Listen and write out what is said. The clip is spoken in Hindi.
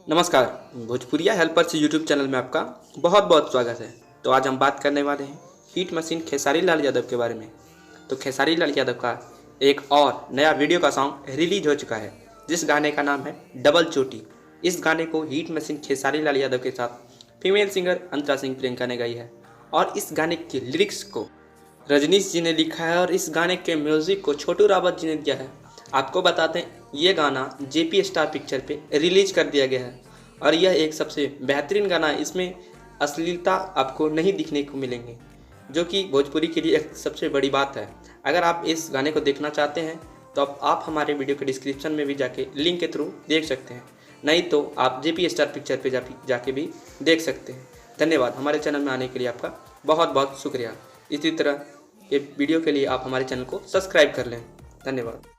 नमस्कार। भोजपुरिया हेल्पर्स यूट्यूब चैनल में आपका बहुत बहुत स्वागत है। तो आज हम बात करने वाले हैं हिट मशीन खेसारी लाल यादव के बारे में। तो खेसारी लाल यादव का एक और नया वीडियो का सॉन्ग रिलीज हो चुका है, जिस गाने का नाम है डबल चोटी। इस गाने को हिट मशीन खेसारी लाल यादव के साथ फीमेल सिंगर अंतरा सिंह प्रियंका ने गाई है और इस गाने के लिरिक्स को रजनीश जी ने लिखा है और इस गाने के म्यूज़िक को छोटू रावत जी ने दिया है। आपको बताते हैं, ये गाना जेपी स्टार पिक्चर पे रिलीज कर दिया गया है और यह एक सबसे बेहतरीन गाना है। इसमें अश्लीलता आपको नहीं दिखने को मिलेंगे, जो कि भोजपुरी के लिए एक सबसे बड़ी बात है। अगर आप इस गाने को देखना चाहते हैं तो आप हमारे वीडियो के डिस्क्रिप्शन में भी जाके लिंक के थ्रू देख सकते हैं, नहीं तो आप जेपी स्टार पिक्चर पे जाके भी देख सकते हैं। धन्यवाद। हमारे चैनल में आने के लिए आपका बहुत बहुत शुक्रिया। इसी तरह ये वीडियो के लिए आप हमारे चैनल को सब्सक्राइब कर लें। धन्यवाद।